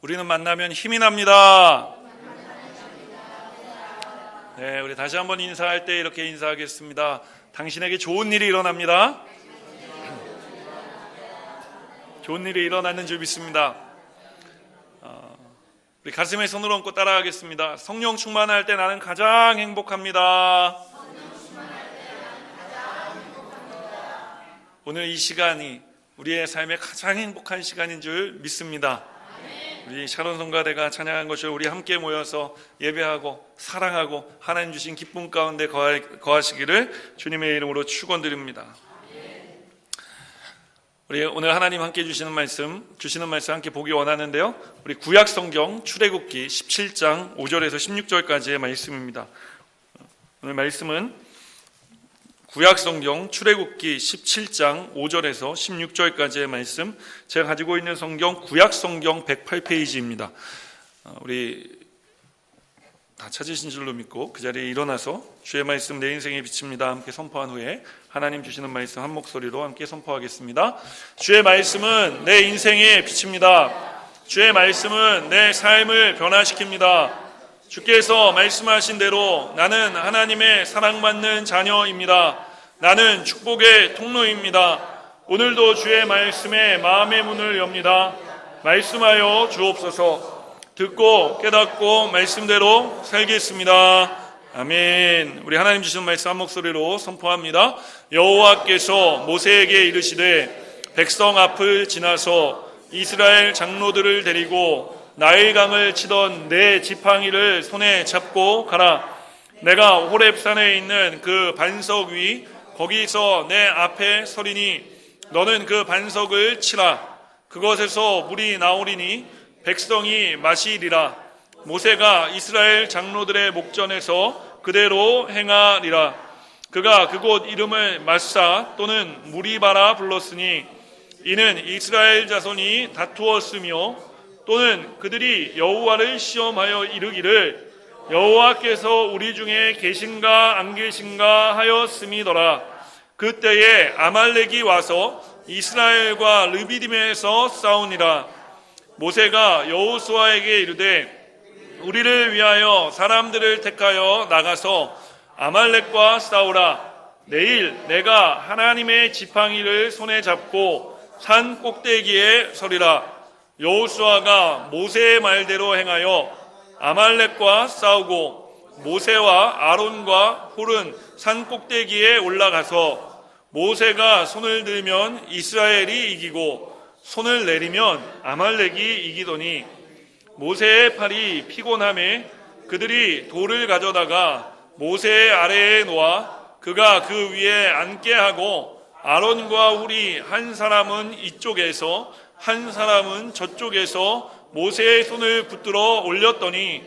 우리는 만나면 힘이 납니다. 네, 우리 다시 한번 인사할 때 이렇게 인사하겠습니다. 당신에게 좋은 일이 일어납니다. 좋은 일이 일어나는 줄 믿습니다. 우리 가슴에 손을 얹고 따라하겠습니다. 성령 충만할 때 나는 가장 행복합니다. 오늘 이 시간이 우리의 삶의 가장 행복한 시간인 줄 믿습니다. 우리 샤론 성가대가 찬양한 것을 우리 함께 모여서 예배하고 사랑하고 하나님 주신 기쁨 가운데 거하시기를 주님의 이름으로 축원드립니다. 우리 오늘 하나님 함께 주시는 말씀 함께 보기 원하는데요. 우리 구약 성경 출애굽기 17장 5절에서 16절까지의 말씀입니다. 오늘 말씀은 구약 성경 출애굽기 17장 5절에서 16절까지의 말씀, 제가 가지고 있는 성경 구약 성경 108페이지입니다. 우리 다 찾으신 줄로 믿고 그 자리에 일어나서 주의 말씀 내 인생의 빛입니다 함께 선포한 후에 하나님 주시는 말씀 한 목소리로 함께 선포하겠습니다. 주의 말씀은 내 인생의 빛입니다. 주의 말씀은 내 삶을 변화시킵니다. 주께서 말씀하신 대로 나는 하나님의 사랑받는 자녀입니다. 나는 축복의 통로입니다. 오늘도 주의 말씀에 마음의 문을 엽니다. 말씀하여 주옵소서. 듣고 깨닫고 말씀대로 살겠습니다. 아멘. 우리 하나님 주신 말씀 한 목소리로 선포합니다. 여호와께서 모세에게 이르시되 백성 앞을 지나서 이스라엘 장로들을 데리고 나일강을 치던 내 지팡이를 손에 잡고 가라. 내가 호렙산에 있는 그 반석 위 거기서 내 앞에 서리니 너는 그 반석을 치라. 그것에서 물이 나오리니 백성이 마시리라. 모세가 이스라엘 장로들의 목전에서 그대로 행하리라. 그가 그곳 이름을 마사 또는 무리바라 불렀으니 이는 이스라엘 자손이 다투었으며 또는 그들이 여호와를 시험하여 이르기를 여호와께서 우리 중에 계신가 안 계신가 하였음이더라. 그때에 아말렉이 와서 이스라엘과 르비딤에서 싸우니라. 모세가 여호수아에게 이르되 우리를 위하여 사람들을 택하여 나가서 아말렉과 싸우라. 내일 내가 하나님의 지팡이를 손에 잡고 산 꼭대기에 서리라. 여호수아가 모세의 말대로 행하여 아말렉과 싸우고 모세와 아론과 홀은 산 꼭대기에 올라가서 모세가 손을 들면 이스라엘이 이기고 손을 내리면 아말렉이 이기더니 모세의 팔이 피곤함에 그들이 돌을 가져다가 모세의 아래에 놓아 그가 그 위에 앉게 하고 아론과 홀이 한 사람은 이쪽에서 한 사람은 저쪽에서 모세의 손을 붙들어 올렸더니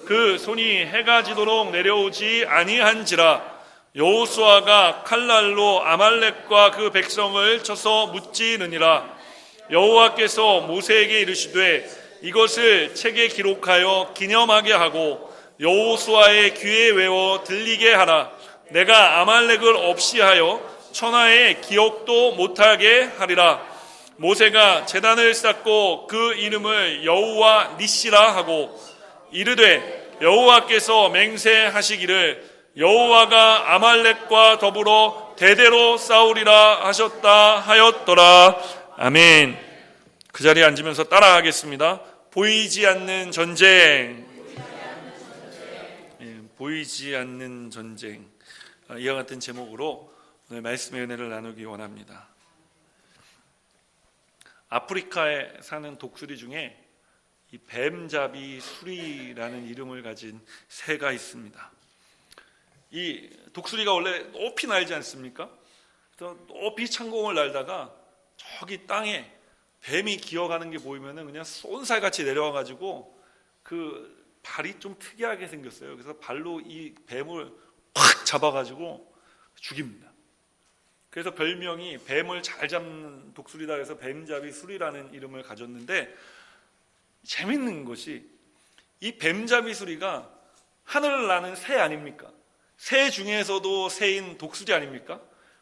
그 손이 해가 지도록 내려오지 아니한지라. 여호수아가 칼날로 아말렉과 그 백성을 쳐서 무찌르니라. 여호와께서 모세에게 이르시되 이것을 책에 기록하여 기념하게 하고 여호수아의 귀에 외워 들리게 하라. 내가 아말렉을 없이 하여 천하의 기억도 못하게 하리라. 모세가 제단을 쌓고 그 이름을 여호와 니시라 하고 이르되 여호와께서 맹세하시기를 여호와가 아말렉과 더불어 대대로 싸우리라 하셨다 하였더라. 아멘. 그 자리에 앉으면서 따라하겠습니다. 보이지 않는 전쟁. 보이지 않는 전쟁. 이와 같은 제목으로 오늘 말씀의 은혜를 나누기 원합니다. 아프리카에 사는 독수리 중에 이 뱀잡이 수리라는 이름을 가진 새가 있습니다. 이 독수리가 원래 높이 날지 않습니까? 그래서 높이 창공을 날다가 저기 땅에 뱀이 기어가는 게 보이면은 그냥 쏜살같이 내려와가지고 그 발이 좀 특이하게 생겼어요. 그래서 발로 이 뱀을 확 잡아가지고 죽입니다. 그래서 별명이 뱀을 잘 잡는 독수리다 해서 뱀잡이 수리라는 이름을 가졌는데, 재밌는 것이 이 뱀잡이 수리가 하늘을 나는 새 아닙니까? 새 중에서도 새인 독수리 아닙니까?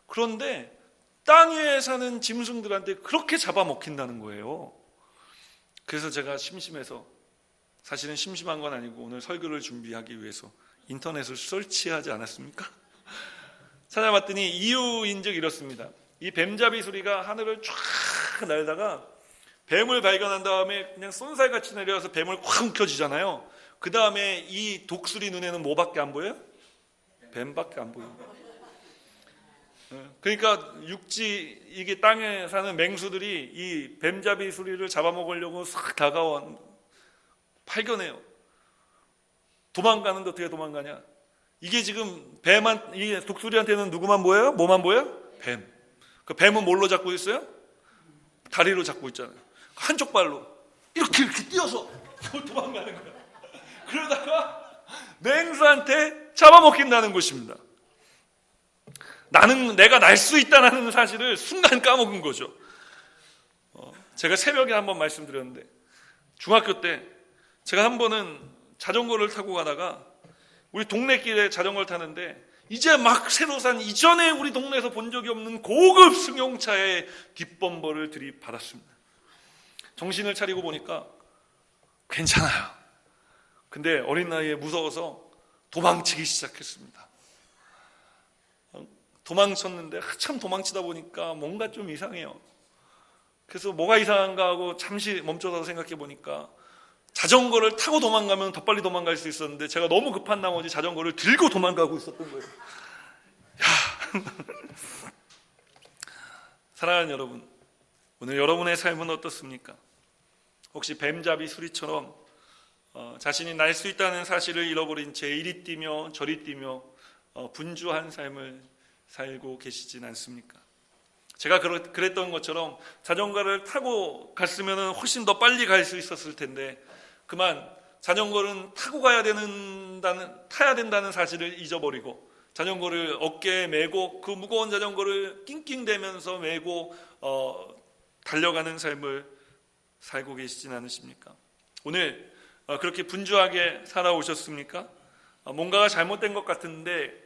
그런데 땅 위에 사는 짐승들한테 그렇게 잡아먹힌다는 거예요. 그래서 제가 심심해서, 사실은 심심한 건 아니고 오늘 설교를 준비하기 위해서 인터넷을 설치하지 않았습니까? 찾아봤더니 이유인즉 이렇습니다. 이 뱀잡이 수리가 하늘을 쫙 날다가 뱀을 발견한 다음에 그냥 쏜살같이 내려와서 뱀을 확 움켜쥐잖아요. 그 다음에 이 독수리 눈에는 뭐밖에 안 보여요? 뱀밖에 안 보여요. 그러니까 육지, 이게 땅에 사는 맹수들이 이 뱀잡이 수리를 잡아먹으려고 싹 다가와 발견해요. 도망가는데 어떻게 도망가냐? 이게 지금 이 독수리한테는 누구만 보여요? 뭐만 보여요? 뱀. 그 뱀은 뭘로 잡고 있어요? 다리로 잡고 있잖아요. 한쪽 발로 이렇게 뛰어서 도망가는 거야. 그러다가 맹수한테 잡아먹힌다는 것입니다. 내가 날 수 있다는 사실을 순간 까먹은 거죠. 제가 새벽에 한번 말씀드렸는데, 중학교 때 제가 한 번은 자전거를 타고 가다가 우리 동네 길에 자전거를 타는데, 이제 막 새로 산, 이전에 우리 동네에서 본 적이 없는 고급 승용차의 뒷범버를 들이받았습니다. 정신을 차리고 보니까 괜찮아요. 근데 어린 나이에 무서워서 도망치기 시작했습니다. 도망쳤는데 한참 도망치다 보니까 뭔가 좀 이상해요. 그래서 뭐가 이상한가 하고 잠시 멈춰서 생각해 보니까 자전거를 타고 도망가면 더 빨리 도망갈 수 있었는데 제가 너무 급한 나머지 자전거를 들고 도망가고 있었던 거예요. 사랑하는 여러분, 오늘 여러분의 삶은 어떻습니까? 혹시 뱀잡이 수리처럼 자신이 날 수 있다는 사실을 잃어버린 채 이리 뛰며 저리 뛰며 분주한 삶을 살고 계시진 않습니까? 제가 그랬던 것처럼 자전거를 타고 갔으면 훨씬 더 빨리 갈 수 있었을 텐데, 그만 자전거는 타고 타야 된다는 사실을 잊어버리고 자전거를 어깨에 메고 그 무거운 자전거를 낑낑대면서 메고 달려가는 삶을 살고 계시진 않으십니까? 오늘 그렇게 분주하게 살아오셨습니까? 뭔가가 잘못된 것 같은데,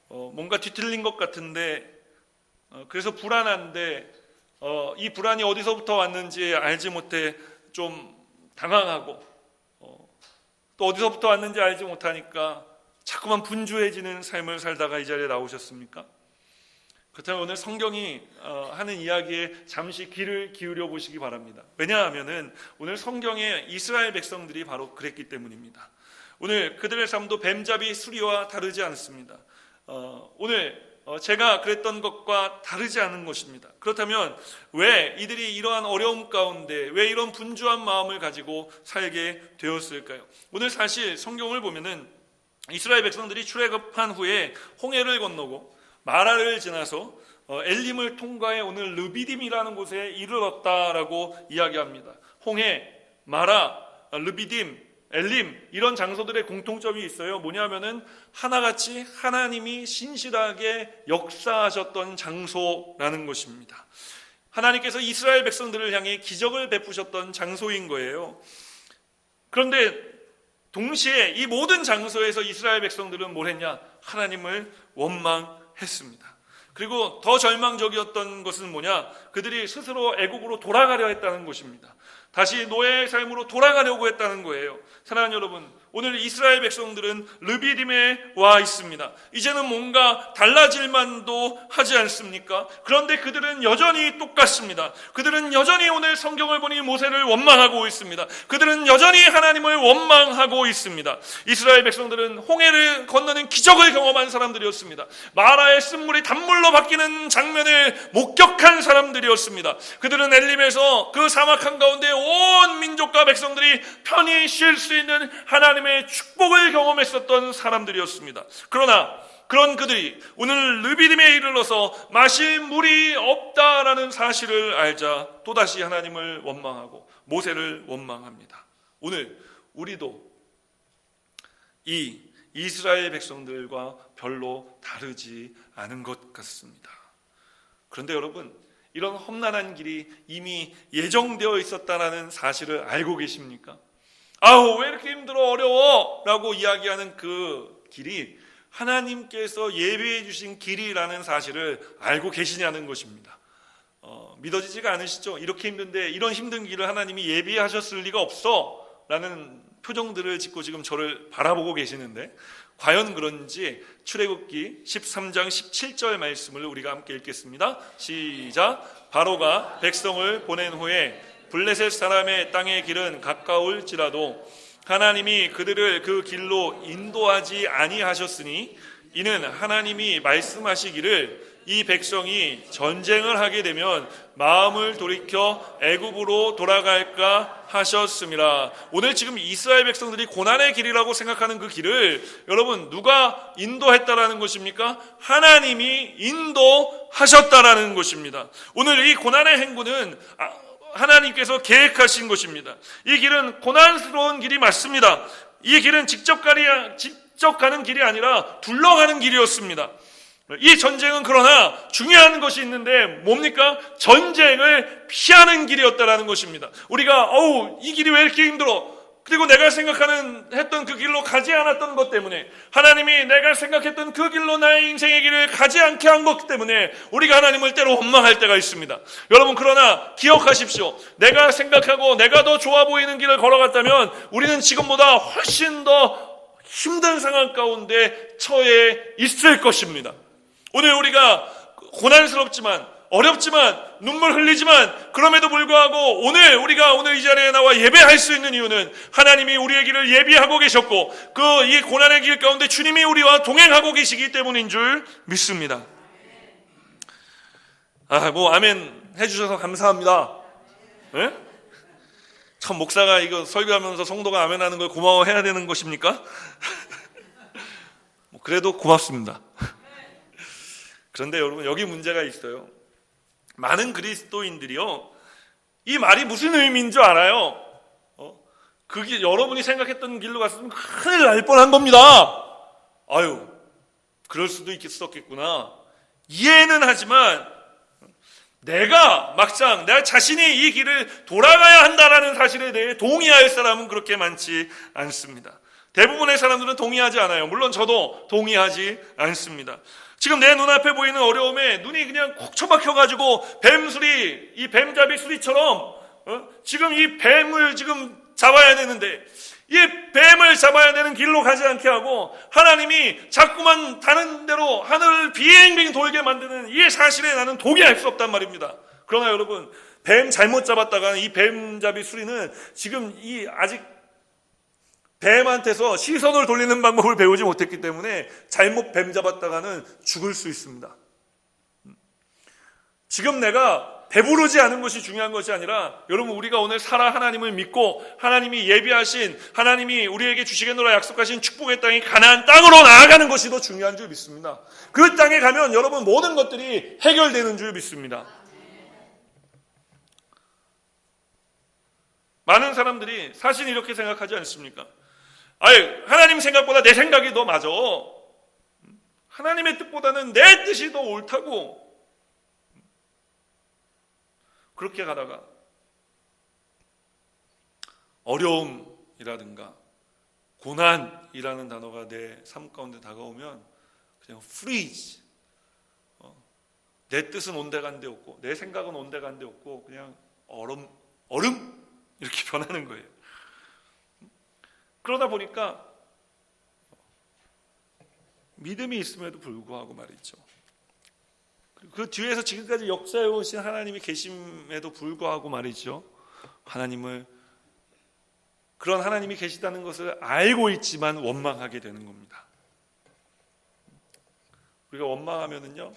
뭔가 뒤틀린 것 같은데, 그래서 불안한데 이 불안이 어디서부터 왔는지 알지 못해 좀 당황하고, 또 어디서부터 왔는지 알지 못하니까 자꾸만 분주해지는 삶을 살다가 이 자리에 나오셨습니까? 그렇다면 오늘 성경이 하는 이야기에 잠시 귀를 기울여 보시기 바랍니다. 왜냐하면 오늘 성경의 이스라엘 백성들이 바로 그랬기 때문입니다. 오늘 그들의 삶도 뱀잡이 수리와 다르지 않습니다. 오늘 제가 그랬던 것과 다르지 않은 것입니다. 그렇다면 왜 이들이 이러한 어려움 가운데 왜 이런 분주한 마음을 가지고 살게 되었을까요? 오늘 사실 성경을 보면은 이스라엘 백성들이 출애굽한 후에 홍해를 건너고 마라를 지나서 엘림을 통과해 오늘 르비딤이라는 곳에 이르렀다라고 이야기합니다. 홍해, 마라, 르비딤, 엘림, 이런 장소들의 공통점이 있어요. 뭐냐면은 하나같이 하나님이 신실하게 역사하셨던 장소라는 것입니다. 하나님께서 이스라엘 백성들을 향해 기적을 베푸셨던 장소인 거예요. 그런데 동시에 이 모든 장소에서 이스라엘 백성들은 뭘 했냐? 하나님을 원망했습니다. 그리고 더 절망적이었던 것은 뭐냐? 그들이 스스로 애국으로 돌아가려 했다는 것입니다. 다시 노예의 삶으로 돌아가려고 했다는 거예요. 사랑하는 여러분, 오늘 이스라엘 백성들은 르비딤에 와 있습니다. 이제는 뭔가 달라질 만도 하지 않습니까? 그런데 그들은 여전히 똑같습니다. 그들은 여전히 오늘 성경을 보니 모세를 원망하고 있습니다. 그들은 여전히 하나님을 원망하고 있습니다. 이스라엘 백성들은 홍해를 건너는 기적을 경험한 사람들이었습니다. 마라의 쓴물이 단물로 바뀌는 장면을 목격한 사람들이었습니다. 그들은 엘림에서 그 사막 한가운데 온 민족과 백성들이 편히 쉴 수 있는 하나님의 축복을 경험했었던 사람들이었습니다. 그러나 그런 그들이 오늘 르비딤에 이르러서 마실 물이 없다라는 사실을 알자 또다시 하나님을 원망하고 모세를 원망합니다. 오늘 우리도 이 이스라엘 백성들과 별로 다르지 않은 것 같습니다. 그런데 여러분, 이런 험난한 길이 이미 예정되어 있었다는 사실을 알고 계십니까? 아우, 왜 이렇게 힘들어, 어려워 라고 이야기하는 그 길이 하나님께서 예비해 주신 길이라는 사실을 알고 계시냐는 것입니다. 믿어지지가 않으시죠? 이렇게 힘든데 이런 힘든 길을 하나님이 예비하셨을 리가 없어 라는 표정들을 짓고 지금 저를 바라보고 계시는데, 과연 그런지 출애굽기 13장 17절 말씀을 우리가 함께 읽겠습니다. 시작. 바로가 백성을 보낸 후에 블레셋 사람의 땅의 길은 가까울지라도 하나님이 그들을 그 길로 인도하지 아니하셨으니 이는 하나님이 말씀하시기를 이 백성이 전쟁을 하게 되면 마음을 돌이켜 애굽으로 돌아갈까 하셨습니다. 오늘 지금 이스라엘 백성들이 고난의 길이라고 생각하는 그 길을 여러분 누가 인도했다라는 것입니까? 하나님이 인도하셨다라는 것입니다. 오늘 이 고난의 행군은 하나님께서 계획하신 것입니다. 이 길은 고난스러운 길이 맞습니다. 이 길은 직접 가는 길이 아니라 둘러가는 길이었습니다. 이 전쟁은 그러나 중요한 것이 있는데 뭡니까? 전쟁을 피하는 길이었다라는 것입니다. 우리가 이 길이 왜 이렇게 힘들어? 그리고 내가 했던 그 길로 가지 않았던 것 때문에, 하나님이 내가 생각했던 그 길로 나의 인생의 길을 가지 않게 한 것 때문에 우리가 하나님을 때로 원망할 때가 있습니다. 여러분, 그러나 기억하십시오. 내가 생각하고 내가 더 좋아 보이는 길을 걸어갔다면 우리는 지금보다 훨씬 더 힘든 상황 가운데 처해 있을 것입니다. 오늘 우리가 고난스럽지만 어렵지만 눈물 흘리지만 그럼에도 불구하고 오늘 이 자리에 나와 예배할 수 있는 이유는 하나님이 우리의 길을 예비하고 계셨고 이 고난의 길 가운데 주님이 우리와 동행하고 계시기 때문인 줄 믿습니다. 아멘 해주셔서 감사합니다. 네? 참 목사가 이거 설교하면서 성도가 아멘하는 걸 고마워해야 되는 것입니까? 그래도 고맙습니다. 그런데 여러분, 여기 문제가 있어요. 많은 그리스도인들이요, 이 말이 무슨 의미인 줄 알아요? 그게 여러분이 생각했던 길로 갔으면 큰일 날 뻔한 겁니다. 그럴 수도 있었겠구나. 이해는 하지만 내가 자신이 이 길을 돌아가야 한다라는 사실에 대해 동의할 사람은 그렇게 많지 않습니다. 대부분의 사람들은 동의하지 않아요. 물론 저도 동의하지 않습니다. 지금 내 눈앞에 보이는 어려움에 눈이 그냥 콕 처박혀가지고 이 뱀잡이 수리처럼 지금 이 뱀을 지금 잡아야 되는데 이 뱀을 잡아야 되는 길로 가지 않게 하고 하나님이 자꾸만 다른 데로 하늘을 빙빙 돌게 만드는 이 사실에 나는 동의할 수 없단 말입니다. 그러나 여러분, 뱀 잘못 잡았다가 이 뱀잡이 수리는 지금 아직 뱀한테서 시선을 돌리는 방법을 배우지 못했기 때문에 잘못 뱀 잡았다가는 죽을 수 있습니다. 지금 내가 배부르지 않은 것이 중요한 것이 아니라 여러분, 우리가 오늘 하나님을 믿고 하나님이 예비하신, 하나님이 우리에게 주시겠노라 약속하신 축복의 땅이 가나안 땅으로 나아가는 것이 더 중요한 줄 믿습니다. 그 땅에 가면 여러분 모든 것들이 해결되는 줄 믿습니다. 많은 사람들이 사실 이렇게 생각하지 않습니까? 하나님 생각보다 내 생각이 더 맞아. 하나님의 뜻보다는 내 뜻이 더 옳다고. 그렇게 가다가 어려움이라든가 고난이라는 단어가 내 삶 가운데 다가오면 그냥 freeze. 내 뜻은 온데간데 없고 내 생각은 온데간데 없고 그냥 얼음 이렇게 변하는 거예요. 그러다 보니까 믿음이 있음에도 불구하고 말이죠. 그 뒤에서 지금까지 역사해 오신 하나님이 계심에도 불구하고 말이죠. 그런 하나님이 계시다는 것을 알고 있지만 원망하게 되는 겁니다. 우리가 원망하면은요,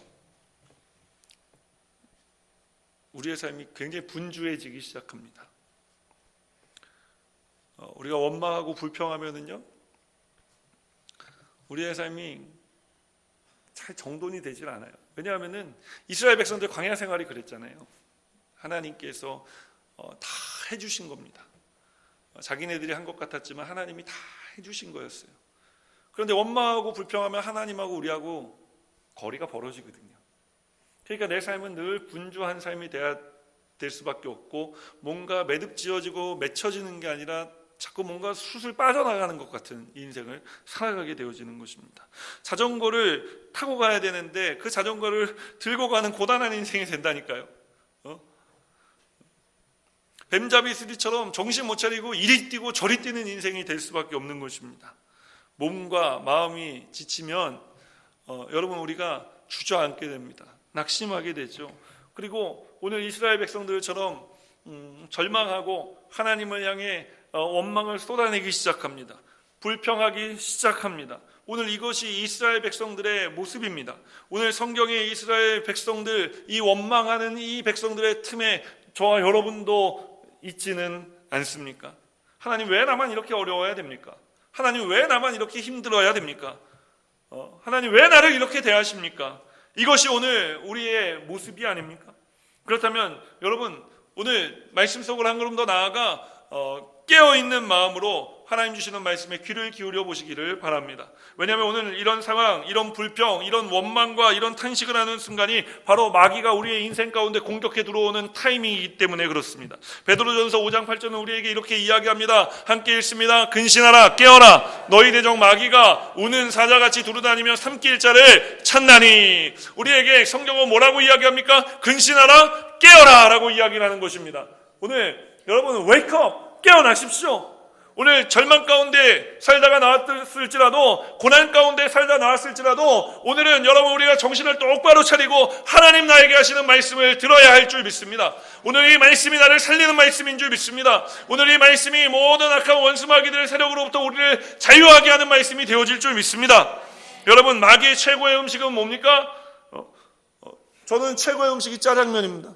우리의 삶이 굉장히 분주해지기 시작합니다. 우리가 원망하고 불평하면은요, 우리의 삶이 잘 정돈이 되질 않아요. 왜냐하면은 이스라엘 백성들 광야 생활이 그랬잖아요. 하나님께서 다 해주신 겁니다. 자기네들이 한 것 같았지만 하나님이 다 해주신 거였어요. 그런데 원망하고 불평하면 하나님하고 우리하고 거리가 벌어지거든요. 그러니까 내 삶은 늘 분주한 삶이 될 수밖에 없고 뭔가 매듭지어지고 맺혀지는 게 아니라 자꾸 뭔가 술술 빠져나가는 것 같은 인생을 살아가게 되어지는 것입니다. 자전거를 타고 가야 되는데 그 자전거를 들고 가는 고단한 인생이 된다니까요. 뱀잡이 수리처럼 정신 못 차리고 이리 뛰고 저리 뛰는 인생이 될 수밖에 없는 것입니다. 몸과 마음이 지치면 여러분 우리가 주저앉게 됩니다. 낙심하게 되죠. 그리고 오늘 이스라엘 백성들처럼 절망하고 하나님을 향해 원망을 쏟아내기 시작합니다. 불평하기 시작합니다. 오늘 이것이 이스라엘 백성들의 모습입니다. 오늘 성경의 이스라엘 백성들, 이 원망하는 이 백성들의 틈에 저와 여러분도 있지는 않습니까? 하나님 왜 나만 이렇게 어려워야 됩니까? 하나님 왜 나만 이렇게 힘들어야 됩니까? 하나님 왜 나를 이렇게 대하십니까? 이것이 오늘 우리의 모습이 아닙니까? 그렇다면 여러분 오늘 말씀 속으로 한 걸음 더 나아가 깨어있는 마음으로 하나님 주시는 말씀에 귀를 기울여 보시기를 바랍니다. 왜냐하면 오늘 이런 상황, 이런 불평, 이런 원망과 이런 탄식을 하는 순간이 바로 마귀가 우리의 인생 가운데 공격해 들어오는 타이밍이기 때문에 그렇습니다. 베드로전서 5장 8절은 우리에게 이렇게 이야기합니다. 함께 읽습니다. 근신하라 깨어라 너희 대적 마귀가 우는 사자같이 두루다니며 삼킬 자를 찾나니. 우리에게 성경은 뭐라고 이야기합니까? 근신하라 깨어라 라고 이야기를 하는 것입니다. 오늘 여러분 웨이크업 깨어나십시오. 오늘 절망 가운데 살다가 나왔을지라도 고난 가운데 살다 나왔을지라도 오늘은 여러분 우리가 정신을 똑바로 차리고 하나님 나에게 하시는 말씀을 들어야 할 줄 믿습니다. 오늘 이 말씀이 나를 살리는 말씀인 줄 믿습니다. 오늘 이 말씀이 모든 악한 원수 마귀들의 세력으로부터 우리를 자유하게 하는 말씀이 되어질 줄 믿습니다. 여러분 마귀의 최고의 음식은 뭡니까? 저는 최고의 음식이 짜장면입니다.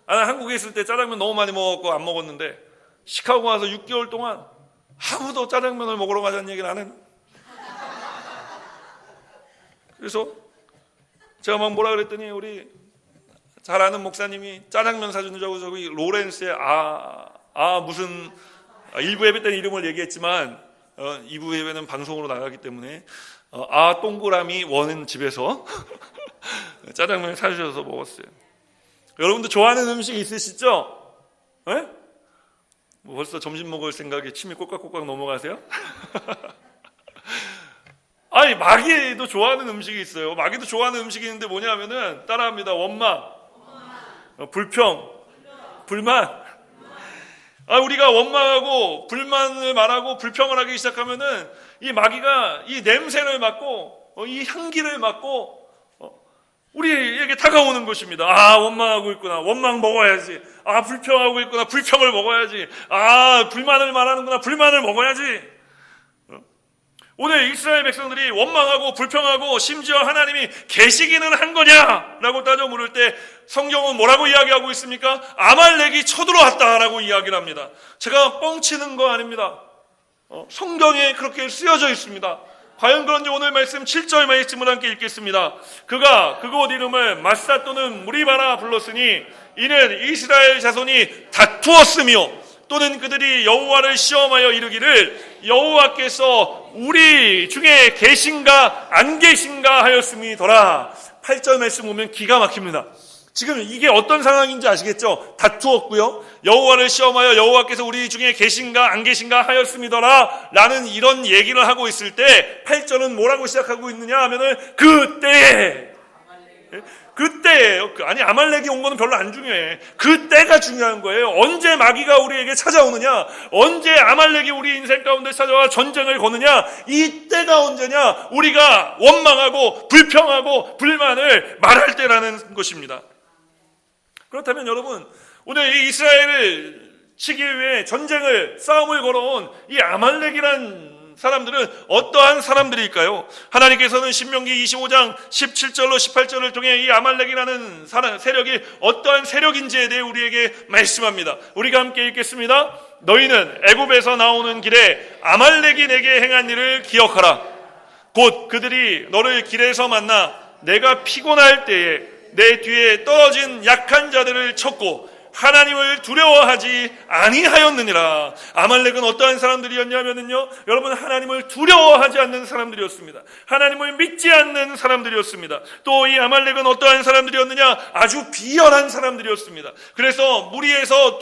한국에 있을 때 짜장면 너무 많이 먹었고 안 먹었는데 시카고 와서 6개월 동안 아무도 짜장면을 먹으러 가자는 얘기를 안 했는. 그래서 제가 막 뭐라 그랬더니 우리 잘 아는 목사님이 짜장면 사준다고 저기 로렌스의 무슨 1부 예배 때는 이름을 얘기했지만 2부 예배는 방송으로 나가기 때문에 동그라미 원은 집에서 짜장면을 사주셔서 먹었어요. 여러분도 좋아하는 음식 있으시죠? 네? 벌써 점심 먹을 생각에 침이 꼴깍꼴깍 넘어가세요? 아니 마귀도 좋아하는 음식이 있어요. 마귀도 좋아하는 음식이 있는데 뭐냐면은 따라합니다. 원망, 불평, 불만. 우리가 원망하고 불만을 말하고 불평을 하기 시작하면은 이 마귀가 이 냄새를 맡고 이 향기를 맡고 우리에게 다가오는 것입니다. 원망하고 있구나. 원망 먹어야지. 불평하고 있구나. 불평을 먹어야지. 불만을 말하는구나. 불만을 먹어야지. 오늘 이스라엘 백성들이 원망하고 불평하고 심지어 하나님이 계시기는 한 거냐라고 따져 물을 때 성경은 뭐라고 이야기하고 있습니까? 아말렉이 쳐들어왔다라고 이야기를 합니다. 제가 뻥치는 거 아닙니다. 성경에 그렇게 쓰여져 있습니다. 과연 그런지 오늘 말씀 7절 말씀을 함께 읽겠습니다. 그가 그곳 이름을 마사 또는 무리바라 불렀으니 이는 이스라엘 자손이 다투었으며 또는 그들이 여호와를 시험하여 이르기를 여호와께서 우리 중에 계신가 안 계신가 하였음이더라. 8절 말씀 보면 기가 막힙니다. 지금 이게 어떤 상황인지 아시겠죠? 다투었고요. 여호와를 시험하여 여호와께서 우리 중에 계신가 안 계신가 하였음이더라 라는 이런 얘기를 하고 있을 때 8절은 뭐라고 시작하고 있느냐 하면은 그때예요. 아말렉이 온 거는 별로 안 중요해. 그때가 중요한 거예요. 언제 마귀가 우리에게 찾아오느냐, 언제 아말렉이 우리 인생 가운데 찾아와 전쟁을 거느냐, 이때가 언제냐, 우리가 원망하고 불평하고 불만을 말할 때라는 것입니다. 그렇다면 여러분 오늘 이 이스라엘을 치기 위해 싸움을 걸어온 이 아말렉이란 사람들은 어떠한 사람들일까요? 하나님께서는 신명기 25장 17절로 18절을 통해 이 아말렉이라는 세력이 어떠한 세력인지에 대해 우리에게 말씀합니다. 우리가 함께 읽겠습니다. 너희는 애굽에서 나오는 길에 아말렉이 내게 행한 일을 기억하라. 곧 그들이 너를 길에서 만나 내가 피곤할 때에 내 뒤에 떨어진 약한 자들을 쳤고 하나님을 두려워하지 아니하였느니라. 아말렉은 어떠한 사람들이었냐면요, 여러분 하나님을 두려워하지 않는 사람들이었습니다. 하나님을 믿지 않는 사람들이었습니다. 또 이 아말렉은 어떠한 사람들이었느냐, 아주 비열한 사람들이었습니다. 그래서 무리에서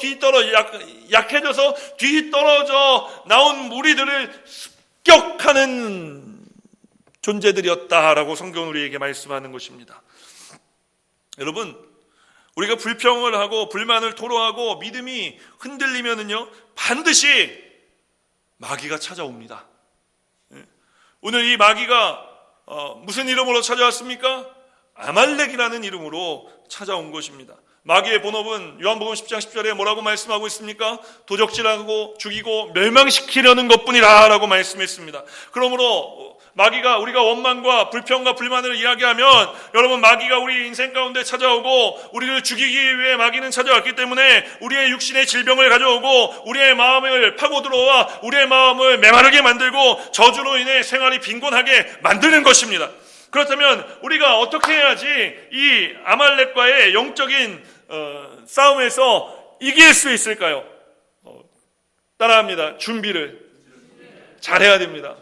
약해져서 뒤떨어져 나온 무리들을 습격하는 존재들이었다라고 성경은 우리에게 말씀하는 것입니다. 여러분 우리가 불평을 하고 불만을 토로하고 믿음이 흔들리면은요, 반드시 마귀가 찾아옵니다. 오늘 이 마귀가 무슨 이름으로 찾아왔습니까? 아말렉이라는 이름으로 찾아온 것입니다. 마귀의 본업은 요한복음 10장 10절에 뭐라고 말씀하고 있습니까? 도적질하고 죽이고 멸망시키려는 것뿐이라 라고 말씀했습니다. 그러므로 마귀가 우리가 원망과 불평과 불만을 이야기하면 여러분, 마귀가 우리 인생 가운데 찾아오고 우리를 죽이기 위해 마귀는 찾아왔기 때문에 우리의 육신의 질병을 가져오고 우리의 마음을 파고 들어와 우리의 마음을 메마르게 만들고 저주로 인해 생활이 빈곤하게 만드는 것입니다. 그렇다면 우리가 어떻게 해야지 이 아말렉과의 영적인 싸움에서 이길 수 있을까요? 따라합니다. 준비를 잘해야 됩니다.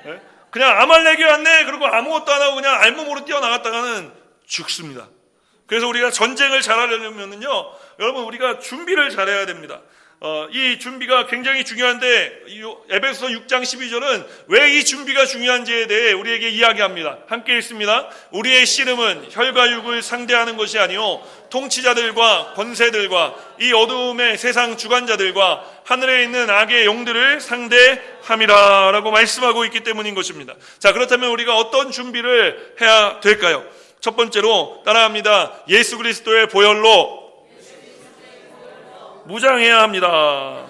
네? 그냥 아말렉이 왔네 그리고 아무것도 안 하고 그냥 알몸으로 뛰어나갔다가는 죽습니다. 그래서 우리가 전쟁을 잘하려면요, 여러분, 우리가 준비를 잘해야 됩니다. 이 준비가 굉장히 중요한데 에베소서 6장 12절은 왜 이 준비가 중요한지에 대해 우리에게 이야기합니다. 함께 읽습니다. 우리의 씨름은 혈과 육을 상대하는 것이 아니요 통치자들과 권세들과 이 어두움의 세상 주관자들과 하늘에 있는 악의 영들을 상대함이라 라고 말씀하고 있기 때문인 것입니다. 자, 그렇다면 우리가 어떤 준비를 해야 될까요? 첫 번째로 따라합니다. 예수 그리스도의 보혈로 무장해야 합니다.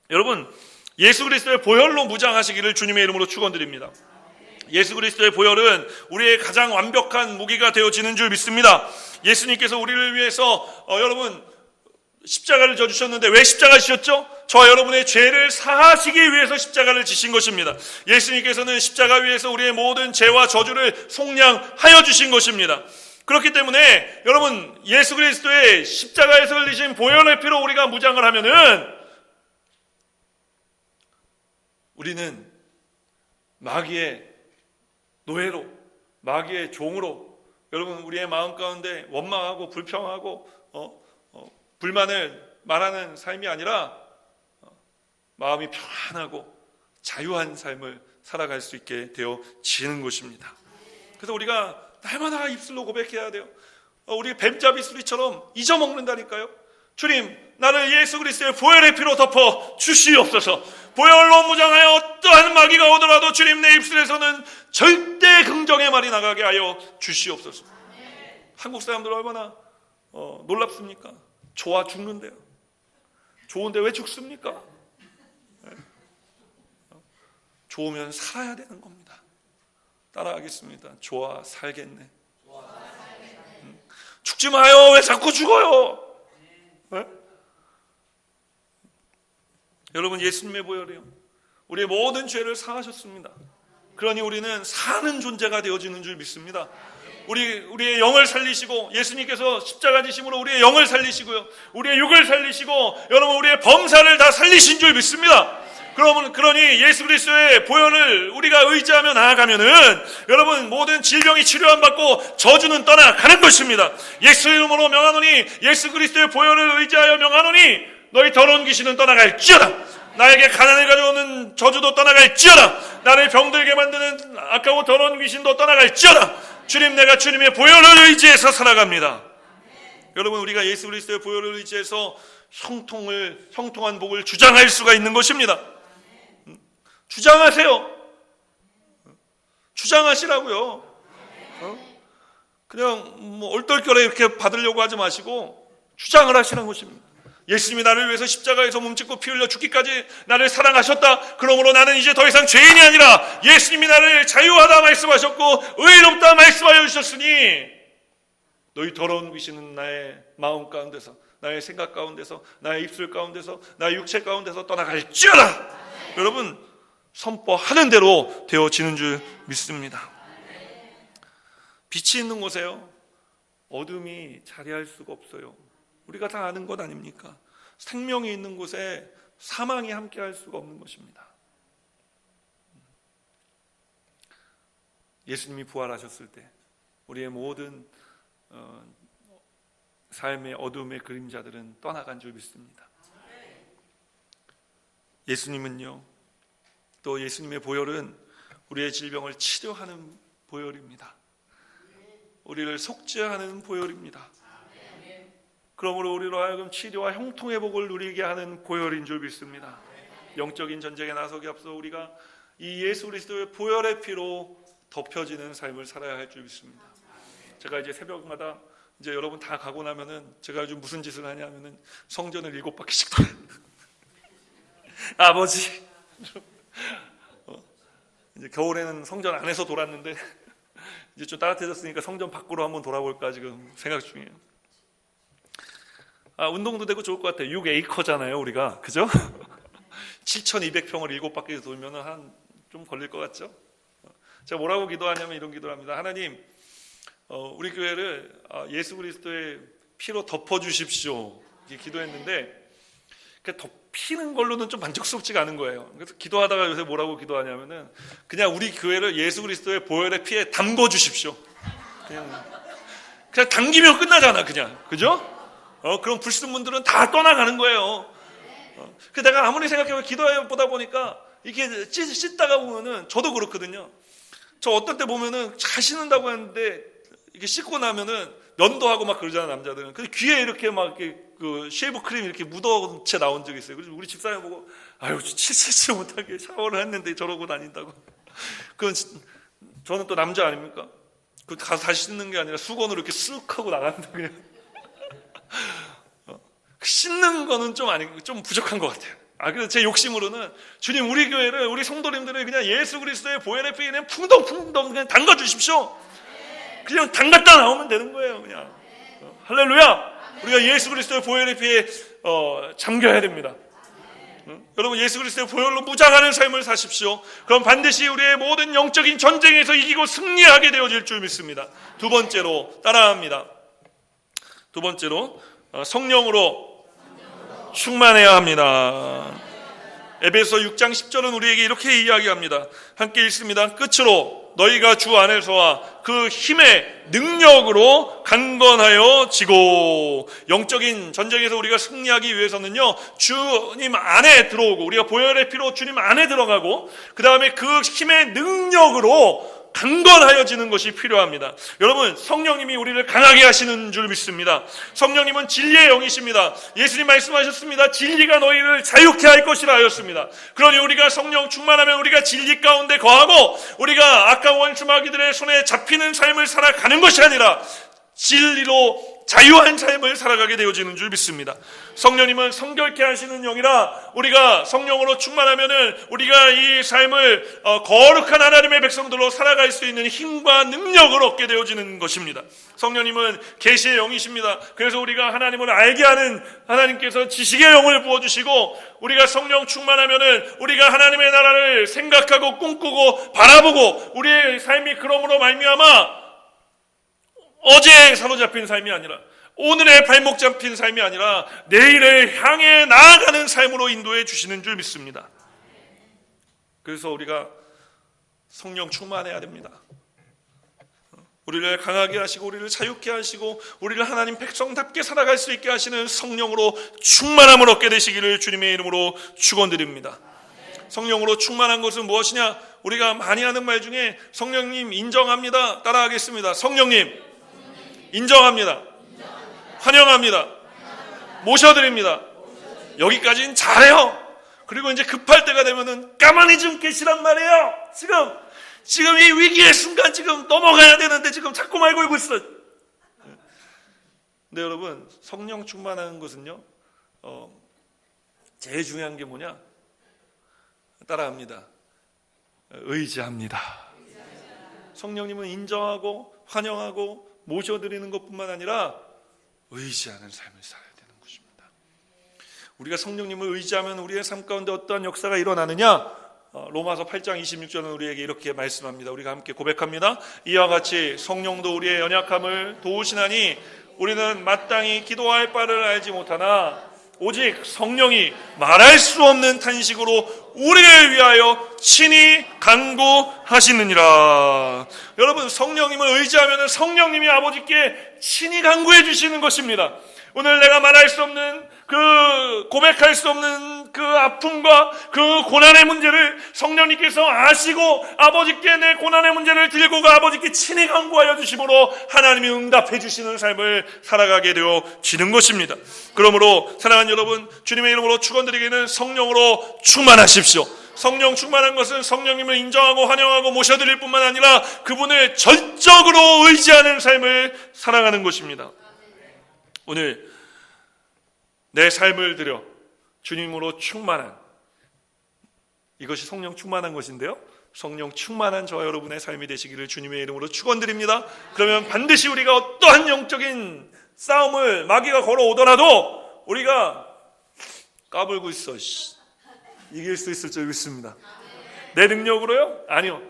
여러분, 예수 그리스도의 보혈로 무장하시기를 주님의 이름으로 축원드립니다. 예수 그리스도의 보혈은 우리의 가장 완벽한 무기가 되어지는 줄 믿습니다. 예수님께서 우리를 위해서 여러분 십자가를 져주셨는데 왜 십자가 지셨죠? 저와 여러분의 죄를 사하시기 위해서 십자가를 지신 것입니다. 예수님께서는 십자가 위에서 우리의 모든 죄와 저주를 속량하여 주신 것입니다. 그렇기 때문에 여러분, 예수 그리스도의 십자가에서 흘리신 보혈의 피로 우리가 무장을 하면은 우리는 마귀의 노예로, 마귀의 종으로, 여러분, 우리의 마음 가운데 원망하고 불평하고 불만을 말하는 삶이 아니라 마음이 평안하고 자유한 삶을 살아갈 수 있게 되어지는 것입니다. 그래서 우리가 날마다 입술로 고백해야 돼요. 우리 뱀잡이 수리처럼 잊어먹는다니까요. 주님, 나를 예수 그리스도의 보혈의 피로 덮어 주시옵소서. 보혈로 무장하여 어떠한 마귀가 오더라도 주님, 내 입술에서는 절대 긍정의 말이 나가게 하여 주시옵소서. 한국 사람들 얼마나 놀랍습니까? 좋아 죽는데요. 좋은데 왜 죽습니까? 좋으면 살아야 되는 겁니다. 따라하겠습니다. 좋아 살겠네. 죽지 마요. 왜 자꾸 죽어요? 네? 여러분, 예수님의 보혈이요, 우리의 모든 죄를 사하셨습니다. 그러니 우리는 사는 존재가 되어지는 줄 믿습니다. 우리의 영을 살리시고, 예수님께서 십자가 지심으로 우리의 영을 살리시고요, 우리의 육을 살리시고, 여러분, 우리의 범사를 다 살리신 줄 믿습니다. 그러니 예수 그리스도의 보혈을 우리가 의지하며 나아가면은 여러분, 모든 질병이 치료함 받고 저주는 떠나가는 것입니다. 예수 이름으로 명하노니, 예수 그리스도의 보혈을 의지하여 명하노니 너희 더러운 귀신은 떠나갈지어다. 나에게 가난을 가져오는 저주도 떠나갈지어다. 나를 병들게 만드는 악하고 더러운 귀신도 떠나갈지어다. 주님, 내가 주님의 보혈을 의지해서 살아갑니다. 여러분, 우리가 예수 그리스도의 보혈을 의지해서 형통한 복을 주장할 수가 있는 것입니다. 주장하세요. 주장하시라고요. 그냥 얼떨결에 이렇게 받으려고 하지 마시고 주장을 하시는 것입니다. 예수님이 나를 위해서 십자가에서 몸짓고 피 흘려 죽기까지 나를 사랑하셨다. 그러므로 나는 이제 더 이상 죄인이 아니라 예수님이 나를 자유하다 말씀하셨고 의롭다 말씀하여 주셨으니 너희 더러운 귀신은 나의 마음 가운데서, 나의 생각 가운데서, 나의 입술 가운데서, 나의 육체 가운데서 떠나갈지어다. 여러분, 선포하는 대로 되어지는 줄 믿습니다. 빛이 있는 곳에요, 어둠이 자리할 수가 없어요. 우리가 다 아는 것 아닙니까? 생명이 있는 곳에 사망이 함께할 수가 없는 것입니다. 예수님이 부활하셨을 때 우리의 모든 삶의 어둠의 그림자들은 떠나간 줄 믿습니다. 예수님은요, 또 예수님의 보혈은 우리의 질병을 치료하는 보혈입니다. 우리를 속죄하는 보혈입니다. 그러므로 우리로 하여금 치료와 형통회복을 누리게 하는 보혈인 줄 믿습니다. 영적인 전쟁에 나서기 앞서 우리가 이 예수 그리스도의 보혈의 피로 덮여지는 삶을 살아야 할 줄 믿습니다. 제가 이제 새벽마다 이제 여러분 다 가고 나면은 제가 요즘 무슨 짓을 하냐면은 성전을 7바퀴씩 돌아요. 아버지, 이제 겨울에는 성전 안에서 돌았는데 이제 좀 따뜻해졌으니까 성전 밖으로 한번 돌아볼까 지금 생각 중이에요. 운동도 되고 좋을 것 같아요. 6에이커잖아요, 우리가. 그죠? 7,200평을 7바퀴 돌면은 한 좀 걸릴 것 같죠? 제가 뭐라고 기도하냐면 이런 기도를 합니다. 하나님, 우리 교회를 예수 그리스도의 피로 덮어주십시오. 이렇게 기도했는데 덮이는 걸로는 좀 만족스럽지가 않은 거예요. 그래서 기도하다가 요새 뭐라고 기도하냐면은 그냥 우리 교회를 예수 그리스도의 보혈의 피에 담궈주십시오. 그냥 당기면 끝나잖아, 그냥. 그죠? 그럼 불순분들은 다 떠나가는 거예요. 내가 아무리 생각해보면 기도해보다 보니까 이렇게 씻다가 보면은 저도 그렇거든요. 저 어떤 때 보면은 잘 씻는다고 했는데 이렇게 씻고 나면은 면도하고 막 그러잖아, 남자들은. 근데 귀에 이렇게 막 이렇게 그 쉐이브 크림 이렇게 묻어온 채 나온 적이 있어요. 그래서 우리 집사람 보고 아유, 씻지 못하게 샤워를 했는데 저러고 다닌다고. 그건 저는 또 남자 아닙니까? 그 가서 다시 씻는 게 아니라 수건으로 이렇게 쓱 하고 나간다 그냥. 씻는 거는 좀 부족한 것 같아요. 그래서 제 욕심으로는 주님, 우리 교회를, 우리 성도님들을 그냥 예수 그리스도의 보혈의 피에 그냥 풍덩풍덩 그냥 담가 주십시오. 그냥 담갔다 나오면 되는 거예요, 그냥. 할렐루야! 우리가 예수 그리스도의 보혈의 피에 잠겨야 됩니다. 여러분, 예수 그리스도의 보혈로 무장하는 삶을 사십시오. 그럼 반드시 우리의 모든 영적인 전쟁에서 이기고 승리하게 되어질 줄 믿습니다. 두 번째로 따라합니다. 두 번째로 성령으로 충만해야 합니다. 에베소 6장 10절은 우리에게 이렇게 이야기합니다. 함께 읽습니다. 끝으로 너희가 주 안에서와 그 힘의 능력으로 강건하여 지고. 영적인 전쟁에서 우리가 승리하기 위해서는요, 주님 안에 들어오고 우리가 보혈의 피로 주님 안에 들어가고 그 다음에 그 힘의 능력으로 강건하여지는 것이 필요합니다. 여러분, 성령님이 우리를 강하게 하시는 줄 믿습니다. 성령님은 진리의 영이십니다. 예수님 말씀하셨습니다. 진리가 너희를 자유케 할 것이라 하였습니다. 그러니 우리가 성령 충만하면 우리가 진리 가운데 거하고 우리가 악한 원수마귀들의 손에 잡히는 삶을 살아가는 것이 아니라 진리로 자유한 삶을 살아가게 되어지는 줄 믿습니다. 성령님은 성결케 하시는 영이라 우리가 성령으로 충만하면은 우리가 이 삶을 거룩한 하나님의 백성들로 살아갈 수 있는 힘과 능력을 얻게 되어지는 것입니다. 성령님은 계시의 영이십니다. 그래서 우리가 하나님을 알게 하는 하나님께서 지식의 영을 부어주시고 우리가 성령 충만하면은 우리가 하나님의 나라를 생각하고 꿈꾸고 바라보고 우리의 삶이 그러므로 말미암아 어제에 사로잡힌 삶이 아니라 오늘의 발목 잡힌 삶이 아니라 내일을 향해 나아가는 삶으로 인도해 주시는 줄 믿습니다. 그래서 우리가 성령 충만해야 됩니다. 우리를 강하게 하시고 우리를 자유케 하시고 우리를 하나님 백성답게 살아갈 수 있게 하시는 성령으로 충만함을 얻게 되시기를 주님의 이름으로 축원드립니다. 성령으로 충만한 것은 무엇이냐? 우리가 많이 하는 말 중에 성령님 인정합니다. 따라하겠습니다. 성령님 인정합니다. 환영합니다. 모셔드립니다. 여기까지는 잘해요. 그리고 이제 급할 때가 되면은 가만히 좀 계시란 말이에요. 지금 이 위기의 순간 지금 넘어가야 되는데 지금 자꾸 말 걸고 있어. 근데 여러분, 성령 충만하는 것은요, 제일 중요한 게 뭐냐? 따라합니다. 의지합니다. 성령님은 인정하고 환영하고 모셔드리는 것뿐만 아니라 의지하는 삶을 살아야 되는 것입니다. 우리가 성령님을 의지하면 우리의 삶 가운데 어떠한 역사가 일어나느냐? 로마서 8장 26절은 우리에게 이렇게 말씀합니다. 우리가 함께 고백합니다. 이와 같이 성령도 우리의 연약함을 도우시나니 우리는 마땅히 기도할 바를 알지 못하나 오직 성령이 말할 수 없는 탄식으로 우리를 위하여 친히 간구하시느니라. 여러분, 성령님을 의지하면 성령님이 아버지께 친히 간구해 주시는 것입니다. 오늘 내가 말할 수 없는 그 고백할 수 없는 그 아픔과 그 고난의 문제를 성령님께서 아시고 아버지께 내 고난의 문제를 들고 가 아버지께 친히 간구하여 주심으로 하나님이 응답해 주시는 삶을 살아가게 되어지는 것입니다. 그러므로 사랑하는 여러분, 주님의 이름으로 축원드리기는 성령으로 충만하십시오. 성령 충만한 것은 성령님을 인정하고 환영하고 모셔드릴 뿐만 아니라 그분을 전적으로 의지하는 삶을 살아가는 것입니다. 오늘 내 삶을 들여 주님으로 충만한, 이것이 성령 충만한 것인데요, 성령 충만한 저와 여러분의 삶이 되시기를 주님의 이름으로 축원드립니다. 그러면 반드시 우리가 어떠한 영적인 싸움을 마귀가 걸어오더라도 우리가 까불고 있어 이길 수 있을 줄 믿습니다. 내 능력으로요? 아니요.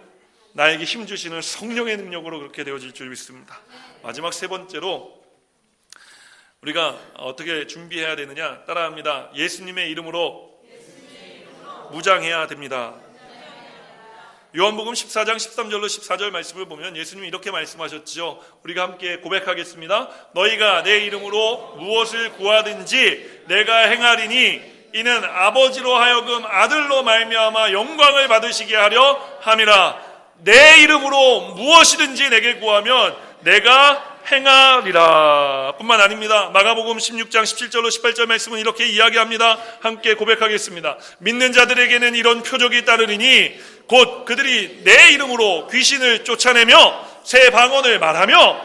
나에게 힘 주시는 성령의 능력으로 그렇게 되어질 줄 믿습니다. 마지막 세 번째로 우리가 어떻게 준비해야 되느냐? 따라합니다. 예수님의 이름으로 무장해야 됩니다. 요한복음 14장 13절로 14절 말씀을 보면 예수님이 이렇게 말씀하셨죠. 우리가 함께 고백하겠습니다. 너희가 내 이름으로 무엇을 구하든지 내가 행하리니 이는 아버지로 하여금 아들로 말미암아 영광을 받으시게 하려 함이라. 내 이름으로 무엇이든지 내게 구하면 내가 행하리라 뿐만 아닙니다. 마가복음 16장 17절로 18절 말씀은 이렇게 이야기합니다. 함께 고백하겠습니다. 믿는 자들에게는 이런 표적이 따르리니 곧 그들이 내 이름으로 귀신을 쫓아내며 새 방언을 말하며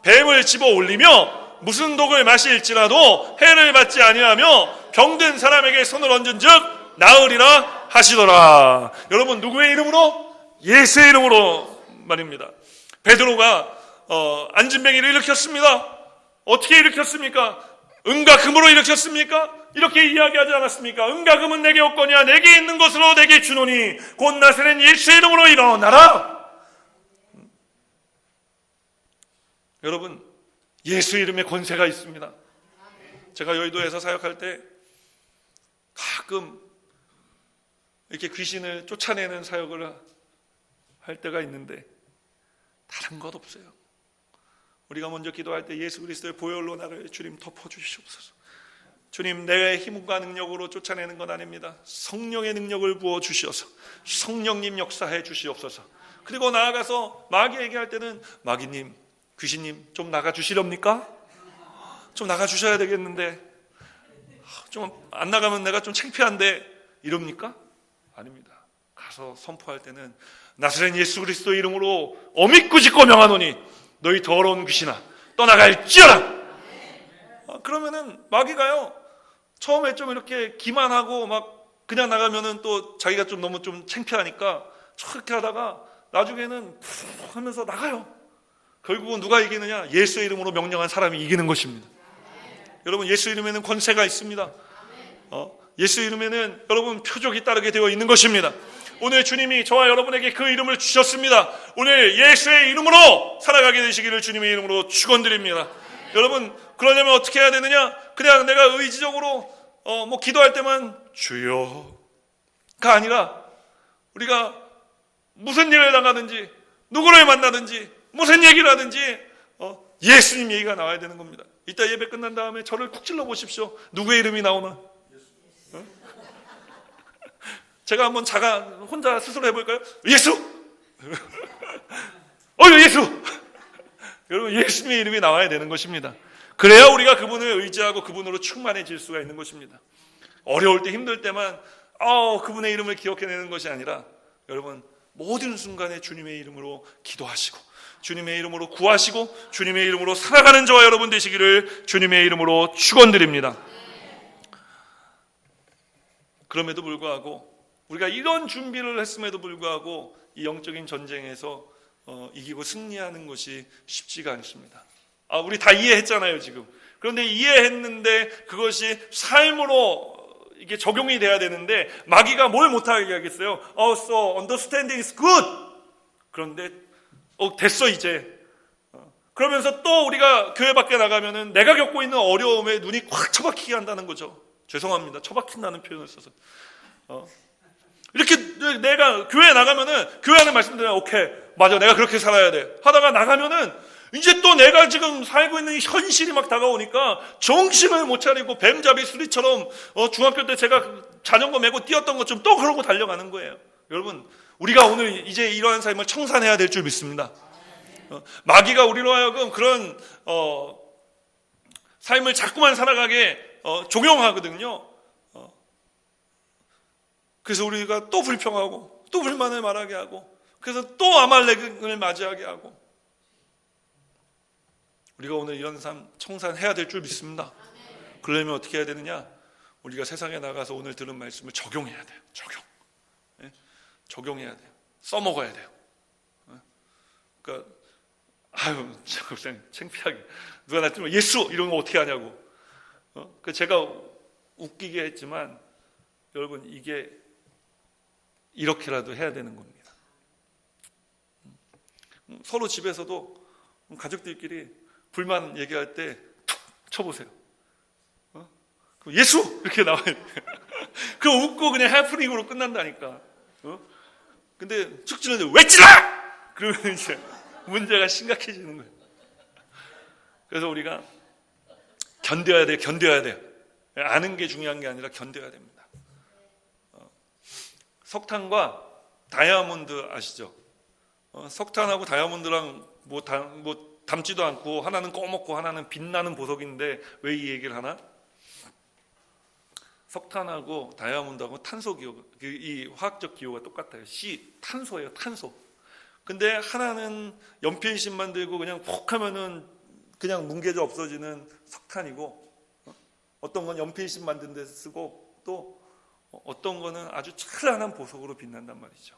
뱀을 집어 올리며 무슨 독을 마실지라도 해를 받지 아니하며 병든 사람에게 손을 얹은 즉 나으리라 하시더라. 여러분, 누구의 이름으로? 예수의 이름으로 말입니다. 베드로가 안진뱅이를 일으켰습니다. 어떻게 일으켰습니까? 은과 금으로 일으켰습니까? 이렇게 이야기하지 않았습니까? 은과 금은 내게 없거니와 내게 있는 것으로 내게 주노니 곧 나사렛 예수의 이름으로 일어나라. 여러분, 예수 이름에 권세가 있습니다. 제가 여의도에서 사역할 때 가끔 이렇게 귀신을 쫓아내는 사역을 할 때가 있는데 다른 것 없어요. 우리가 먼저 기도할 때 예수 그리스도의 보혈로 나를 주님 덮어주시옵소서. 주님, 내 힘과 능력으로 쫓아내는 건 아닙니다. 성령의 능력을 부어주시어서 성령님 역사해 주시옵소서. 그리고 나아가서 마귀 얘기할 때는 마귀님, 귀신님 좀 나가주시렵니까? 좀 나가주셔야 되겠는데 좀 안 나가면 내가 좀 창피한데 이럽니까? 아닙니다. 가서 선포할 때는 나사렛 예수 그리스도 이름으로 어미 꾸짖고 명하노니 너희 더러운 귀신아 떠나갈지어다. 그러면은 마귀가요 처음에 좀 이렇게 기만하고 막 그냥 나가면은 또 자기가 좀 너무 좀 창피하니까 저렇게 하다가 나중에는 푹 하면서 나가요. 결국은 누가 이기느냐? 예수의 이름으로 명령한 사람이 이기는 것입니다. 여러분, 예수 이름에는 권세가 있습니다. 예수 이름에는 여러분 표적이 따르게 되어 있는 것입니다. 오늘 주님이 저와 여러분에게 그 이름을 주셨습니다. 오늘 예수의 이름으로 살아가게 되시기를 주님의 이름으로 축원드립니다. 여러분, 그러려면 어떻게 해야 되느냐? 그냥 내가 의지적으로 기도할 때만 주여가 아니라 우리가 무슨 일을 당하든지 누구를 만나든지 무슨 얘기를 하든지 예수님 얘기가 나와야 되는 겁니다. 이따 예배 끝난 다음에 저를 쿡 찔러 보십시오. 누구의 이름이 나오나? 제가 한번 혼자 스스로 해볼까요? 예수! 예수! 여러분, 예수님의 이름이 나와야 되는 것입니다. 그래야 우리가 그분을 의지하고 그분으로 충만해질 수가 있는 것입니다. 어려울 때 힘들 때만 그분의 이름을 기억해내는 것이 아니라 여러분 모든 순간에 주님의 이름으로 기도하시고 주님의 이름으로 구하시고 주님의 이름으로 살아가는 저와 여러분 되시기를 주님의 이름으로 축원드립니다. 그럼에도 불구하고 우리가 이런 준비를 했음에도 불구하고 이 영적인 전쟁에서 이기고 승리하는 것이 쉽지가 않습니다. 우리 다 이해했잖아요 지금. 그런데 이해했는데 그것이 삶으로 이게 적용이 돼야 되는데 마귀가 뭘 못하게 하겠어요? So understanding is good. 그런데 됐어 이제. 그러면서 또 우리가 교회 밖에 나가면은 내가 겪고 있는 어려움에 눈이 꽉 처박히게 한다는 거죠. 죄송합니다. 처박힌다는 표현을 써서. 이렇게 내가 교회에 나가면은 교회 안에 말씀드리면 오케이 맞아 내가 그렇게 살아야 돼 하다가 나가면은 이제 또 내가 지금 살고 있는 현실이 막 다가오니까 정신을 못 차리고 뱀잡이 수리처럼 중학교 때 제가 자전거 메고 뛰었던 것처럼 또 그러고 달려가는 거예요. 여러분, 우리가 오늘 이제 이러한 삶을 청산해야 될 줄 믿습니다. 마귀가 우리로 하여금 그런 삶을 자꾸만 살아가게 종용하거든요. 그래서 우리가 또 불평하고 또 불만을 말하게 하고, 그래서 또 아말렉을 맞이하게 하고, 우리가 오늘 이런 삶 청산해야 될 줄 믿습니다. 그러려면 어떻게 해야 되느냐? 우리가 세상에 나가서 오늘 들은 말씀을 적용해야 돼요. 적용해야 돼요. 써먹어야 돼요. 그러니까 참 창피하게 누가 나 뜨면 예수 이런 거 어떻게 하냐고. 그 제가 웃기게 했지만 여러분, 이게 이렇게라도 해야 되는 겁니다. 서로 집에서도 가족들끼리 불만 얘기할 때 툭 쳐보세요. 예수 이렇게 나와요. 그럼 웃고 그냥 해프닝으로 끝난다니까. 근데 축 찌르는데 왜 찔러? 그러면 이제 문제가 심각해지는 거예요. 그래서 우리가 견뎌야 돼요. 아는 게 중요한 게 아니라 견뎌야 됩니다. 석탄과 다이아몬드 아시죠? 석탄하고 다이아몬드랑 뭐 닮지도 않고, 하나는 꺼먹고 하나는 빛나는 보석인데 왜 이 얘기를 하나? 석탄하고 다이아몬드하고 탄소 기호, 이 화학적 기호가 똑같아요. C, 탄소예요, 탄소. 근데 하나는 연필심 만들고 그냥 푹 하면은 그냥 뭉개져 없어지는 석탄이고, 어떤 건 연필심 만든 데 쓰고, 또 어떤 거는 아주 찬란한 보석으로 빛난단 말이죠.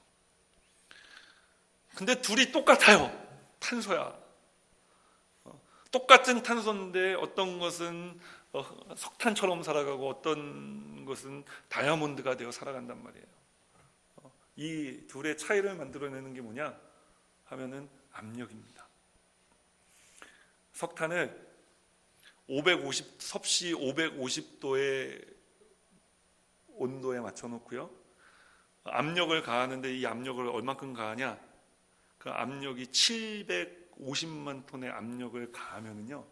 근데 둘이 똑같아요. 탄소야. 똑같은 탄소인데 어떤 것은 석탄처럼 살아가고 어떤 것은 다이아몬드가 되어 살아간단 말이에요. 이 둘의 차이를 만들어내는 게 뭐냐 하면은 압력입니다. 석탄을 섭씨 550도의 온도에 맞춰 놓고요, 압력을 가하는데 이 압력을 얼만큼 가하냐? 그 압력이 750만 톤의 압력을 가하면은요,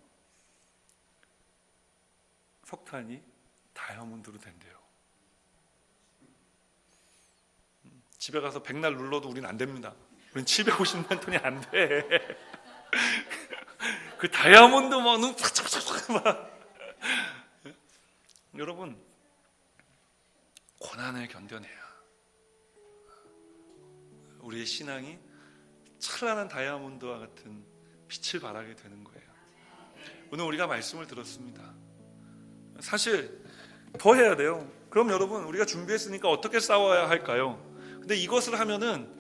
석탄이 다이아몬드로 된대요. 집에 가서 백날 눌러도 우린 안 됩니다. 우린 750만 톤이 안 돼. 그 다이아몬드 막 눈 팍팍팍 막. 여러분, 고난을 견뎌내야 우리의 신앙이 찬란한 다이아몬드와 같은 빛을 발하게 되는 거예요. 오늘 우리가 말씀을 들었습니다. 사실 더 해야 돼요. 그럼 여러분, 우리가 준비했으니까 어떻게 싸워야 할까요? 근데 이것을 하면은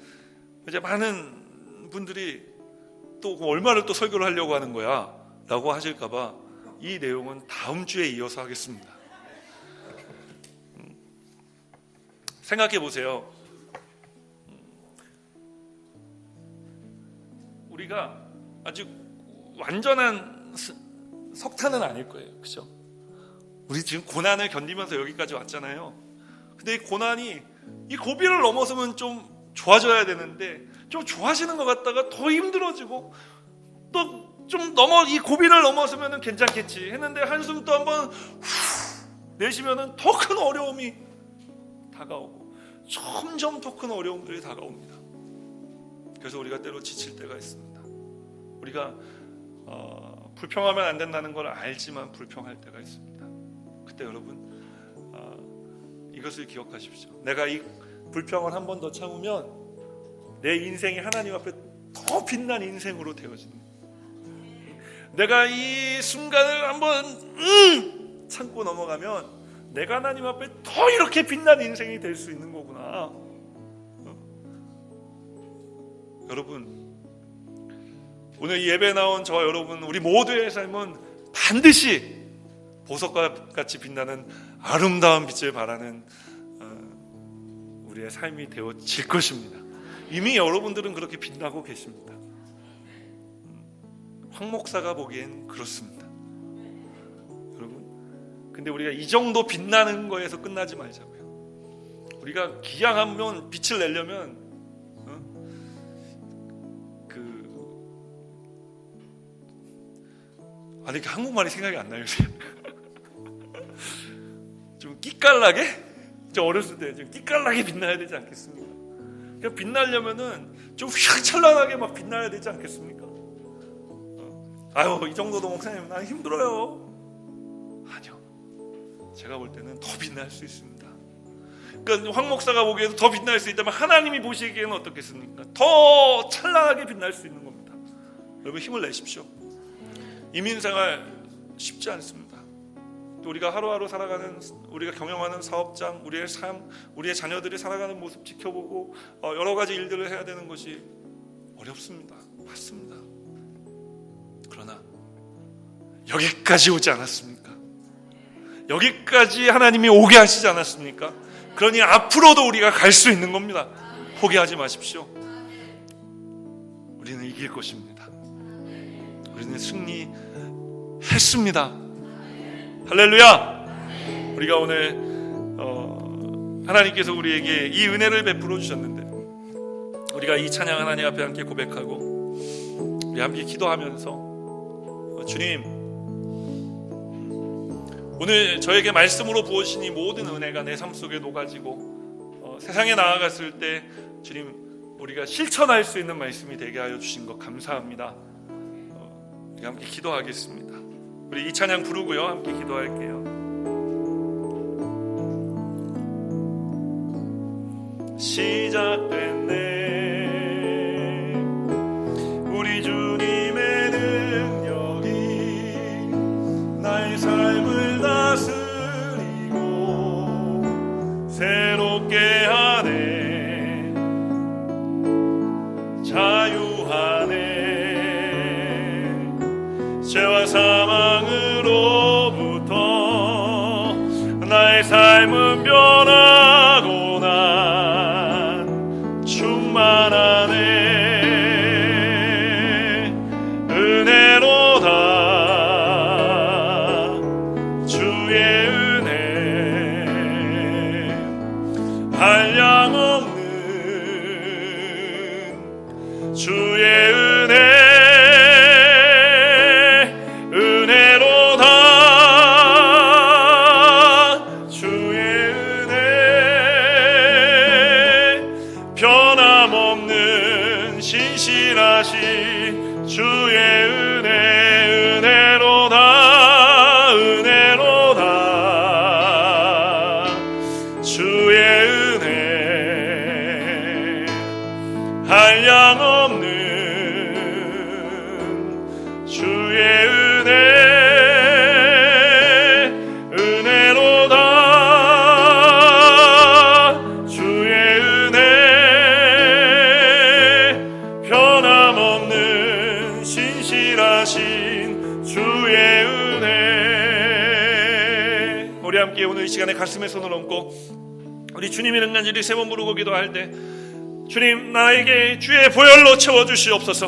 이제 많은 분들이 또 얼마를 또 설교를 하려고 하는 거야 라고 하실까봐 이 내용은 다음 주에 이어서 하겠습니다. 생각해 보세요. 우리가 아주 완전한 석탄은 아닐 거예요. 그렇죠? 우리 지금 고난을 견디면서 여기까지 왔잖아요. 근데 이 고난이 이 고비를 넘어서면 좀 좋아져야 되는데 좀 좋아지는 것 같다가 더 힘들어지고, 또 좀 이 고비를 넘어서면 괜찮겠지 했는데 한숨 또 한번 내쉬면은 더 큰 어려움이 다가오고, 점점 더 큰 어려움들이 다가옵니다. 그래서 우리가 때로 지칠 때가 있습니다. 우리가 불평하면 안 된다는 걸 알지만 불평할 때가 있습니다. 그때 여러분, 이것을 기억하십시오. 내가 이 불평을 한 번 더 참으면 내 인생이 하나님 앞에 더 빛난 인생으로 되어지는 거예요. 내가 이 순간을 한번 참고 넘어가면 내가 하나님 앞에 더 이렇게 빛난 인생이 될 수 있는 거구나. 여러분, 오늘 예배 나온 저 여러분, 우리 모두의 삶은 반드시 보석과 같이 빛나는 아름다운 빛을 발하는 우리의 삶이 되어질 것입니다. 이미 여러분들은 그렇게 빛나고 계십니다. 황 목사가 보기엔 그렇습니다. 여러분, 근데 우리가 이 정도 빛나는 거에서 끝나지 말자고요. 우리가 기양하면 빛을 내려면 이렇게 한국말이 생각이 안 나요. 좀 끼깔나게? 저 어렸을 때 좀 끼깔나게 빛나야 되지 않겠습니까? 그러니까 빛나려면은 좀 휘황찬란하게 막 빛나야 되지 않겠습니까? 아유, 이 정도도 목사님 난 힘들어요. 아니요, 제가 볼 때는 더 빛날 수 있습니다. 그러니까 황 목사가 보기에도 더 빛날 수 있다면 하나님이 보시기에는 어떻겠습니까? 더 찬란하게 빛날 수 있는 겁니다. 여러분 힘을 내십시오. 이민생활 쉽지 않습니다. 또 우리가 하루하루 살아가는, 우리가 경영하는 사업장, 우리의 삶, 우리의 자녀들이 살아가는 모습 지켜보고 여러 가지 일들을 해야 되는 것이 어렵습니다. 맞습니다. 그러나 여기까지 오지 않았습니까? 여기까지 하나님이 오게 하시지 않았습니까? 그러니 앞으로도 우리가 갈 수 있는 겁니다. 포기하지 마십시오. 우리는 이길 것입니다. 우리는 승리했습니다. 할렐루야. 우리가 오늘 하나님께서 우리에게 이 은혜를 베풀어 주셨는데, 우리가 이 찬양 하나님 앞에 함께 고백하고 우리 함께 기도하면서 주님, 오늘 저에게 말씀으로 부어주신 이 모든 은혜가 내 삶 속에 녹아지고 세상에 나아갔을 때 주님, 우리가 실천할 수 있는 말씀이 되게 하여 주신 것 감사합니다. 우리 함께 기도하겠습니다. 우리 이 찬양 부르고요, 함께 기도할게요. 시작됐네. 우리 주님의 능력이 나의 삶을 다스리고 새롭게 하네. 자유하네. 죄와 사망으로부터 나의 삶은 변하고 난 충만하네. 은혜로다. 주의 은혜 한량없는 주의 은혜 신실하신 주의 은혜 은혜로다. 은혜로다. 주의 은혜 한량없는 주의 은혜 은혜로다. 주의 은혜 변함없는 신실하신 주의 은혜. 우리 함께 오늘 이 시간에 가슴에 손을 얹고 우리 주님 이름 간절히 세 번 부르고 기도할 때, 주님, 나에게 주의 보혈로 채워주시옵소서.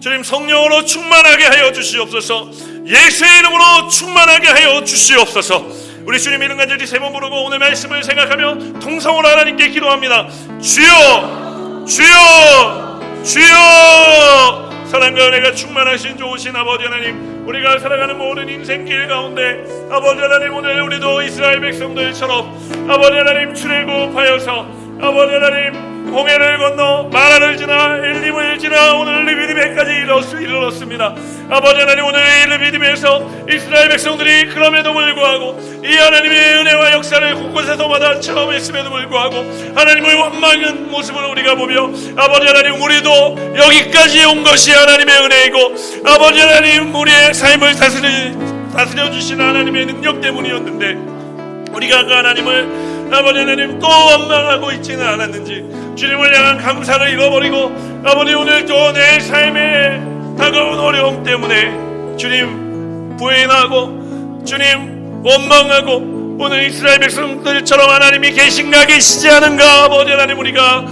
주님, 성령으로 충만하게 하여 주시옵소서. 예수의 이름으로 충만하게 하여 주시옵소서. 우리 주님 이름 간절히 세 번 부르고 오늘 말씀을 생각하며 통성으로 하나님께 기도합니다. 주여, 주여, 주여. 사랑과 은혜가 충만하신 좋으신 아버지 하나님, 우리가 살아가는 모든 인생길 가운데 아버지 하나님, 오늘 우리도 이스라엘 백성들처럼 아버지 하나님 출애굽하여서 아버지 하나님 홍해를 건너 마라를 지나 엘림을 지나 오늘 르비딤에까지 이르렀습니다. 아버지 하나님, 오늘 이 르비딤에서 이스라엘 백성들이 그럼에도 불구하고 이 하나님의 은혜와 역사를 곳곳에서마다 체험했음에도 불구하고 하나님의 원망한 모습을 우리가 보며 아버지 하나님, 우리도 여기까지 온 것이 하나님의 은혜이고 아버지 하나님, 우리의 삶을 다스려 주시는 하나님의 능력 때문이었는데 우리가 그 하나님을 아버지 하나님 또 원망하고 있지는 않았는지 주님을 향한 감사를 잃어버리고 아버지, 오늘 또 내 삶에 다가온 어려움 때문에 주님 부인하고 주님 원망하고 오늘 이스라엘 백성들처럼 하나님이 계신가 계시지 않은가 아버지 하나님 우리가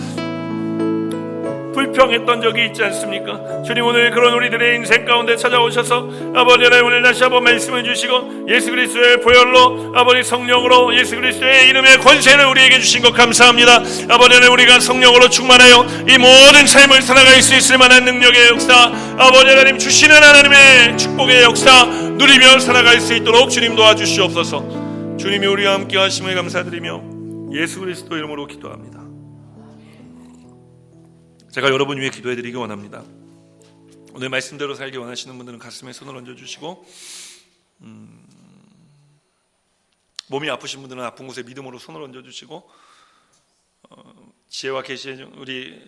불평했던 적이 있지 않습니까? 주님, 오늘 그런 우리들의 인생 가운데 찾아오셔서 아버지 하나님 오늘 다시 한번 말씀해 주시고 예수 그리스도의 보혈로 아버지 성령으로 예수 그리스도의 이름의 권세를 우리에게 주신 것 감사합니다. 아버지 하나님 우리가 성령으로 충만하여 이 모든 삶을 살아갈 수 있을 만한 능력의 역사, 아버지 하나님 주시는 하나님의 축복의 역사 누리며 살아갈 수 있도록 주님 도와주시옵소서. 주님이 우리와 함께 하심을 감사드리며 예수 그리스도 이름으로 기도합니다. 제가 여러분 위해 기도해드리기 원합니다. 오늘 말씀대로 살기 원하시는 분들은 가슴에 손을 얹어주시고, 몸이 아프신 분들은 아픈 곳에 믿음으로 손을 얹어주시고, 지혜와 계시의 우리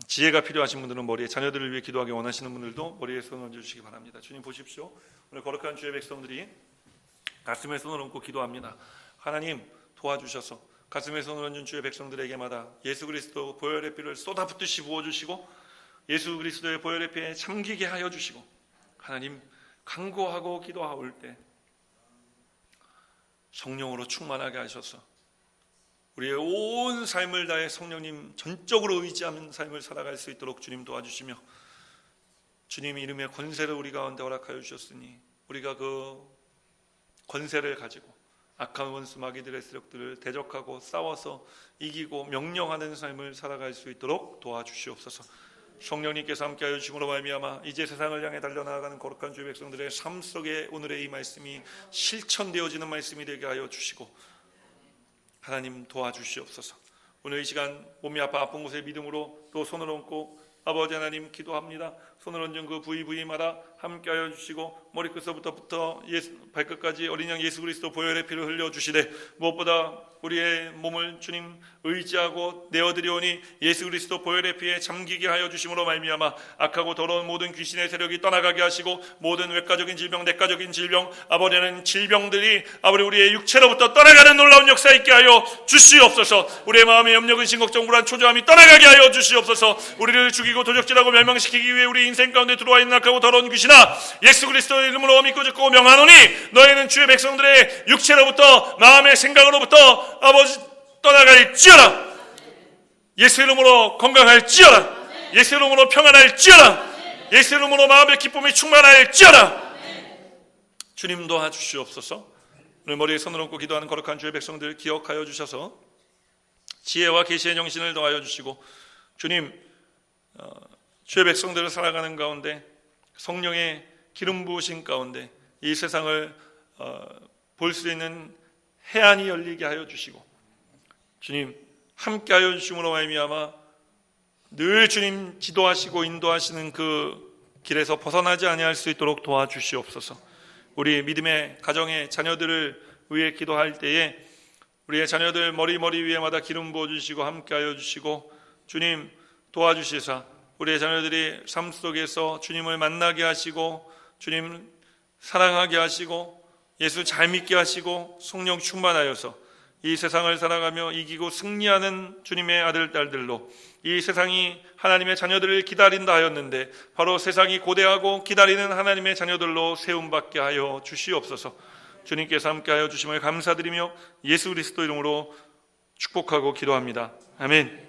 지혜가 필요하신 분들은 머리에, 자녀들을 위해 기도하기 원하시는 분들도 머리에 손을 얹어주시기 바랍니다. 주님 보십시오. 오늘 거룩한 주의 백성들이 가슴에 손을 얹고 기도합니다. 하나님 도와주셔서 가슴에 손을 얹은 주의 백성들에게마다 예수 그리스도 보혈의 피를 쏟아붓듯이 부어주시고 예수 그리스도의 보혈의 피에 잠기게 하여 주시고, 하나님 간구하고 기도할 때 성령으로 충만하게 하셔서 우리의 온 삶을 다해 성령님 전적으로 의지하는 삶을 살아갈 수 있도록 주님 도와주시며, 주님 이름의 권세를 우리 가운데 허락하여 주셨으니 우리가 그 권세를 가지고 악한 원수 마귀들의 세력들을 대적하고 싸워서 이기고 명령하는 삶을 살아갈 수 있도록 도와주시옵소서. 성령님께서 함께하여 주심으로 말미암아 이제 세상을 향해 달려나가는 거룩한 주의 백성들의 삶 속에 오늘의 이 말씀이 실천되어지는 말씀이 되게 하여 주시고, 하나님 도와주시옵소서. 오늘 이 시간 몸이 아픈 곳에 믿음으로 또 손을 얹고 아버지 하나님 기도합니다. 손을 얹은 그 부위마다 함께하여 주시고 머리끝서부터 발끝까지 어린 양 예수 그리스도 보혈의 피를 흘려주시되, 무엇보다 우리의 몸을 주님 의지하고 내어드리오니 예수 그리스도 보혈의 피에 잠기게 하여 주심으로 말미암아 악하고 더러운 모든 귀신의 세력이 떠나가게 하시고 모든 외과적인 질병, 내과적인 질병, 아버지는 질병들이 아버지 우리의 육체로부터 떠나가는 놀라운 역사 있게 하여 주시옵소서. 우리의 마음의 염려, 근심, 걱정, 불안, 초조함이 떠나가게 하여 주시옵소서. 우리를 죽이고 도적질하고 멸망시키기 위해 우리 인생 가운데 들어와 있는 악하고 더러운 귀신아, 예수 그리스도의 이름으로 믿고 듣고 명하노니 너희는 주의 백성들의 육체로부터 마음의 생각으로부터 아버지 떠나갈지어다. 예수 이름으로 건강할지어다. 예수 이름으로 평안할지어다. 예수 이름으로 마음의 기쁨이 충만할지어다. 주님 도와주시옵소서. 오늘 머리에 손을 얹고 기도하는 거룩한 주의 백성들 기억하여 주셔서 지혜와 계시의 정신을 더하여 주시고, 주님 주의 백성들을 살아가는 가운데 성령의 기름 부으신 가운데 이 세상을 볼 수 있는 해안이 열리게 하여 주시고, 주님 함께 하여 주심으로 말미암아 늘 주님 지도하시고 인도하시는 그 길에서 벗어나지 아니할 수 있도록 도와주시옵소서. 우리 믿음의 가정의 자녀들을 위해 기도할 때에 우리의 자녀들 머리 위에마다 기름 부어주시고 함께하여 주시고, 주님 도와주시사 우리의 자녀들이 삶 속에서 주님을 만나게 하시고 주님 사랑하게 하시고 예수 잘 믿게 하시고 성령 충만하여서 이 세상을 살아가며 이기고 승리하는 주님의 아들 딸들로, 이 세상이 하나님의 자녀들을 기다린다 하였는데 바로 세상이 고대하고 기다리는 하나님의 자녀들로 세움받게 하여 주시옵소서. 주님께서 함께하여 주심을 감사드리며 예수 그리스도 이름으로 축복하고 기도합니다. 아멘.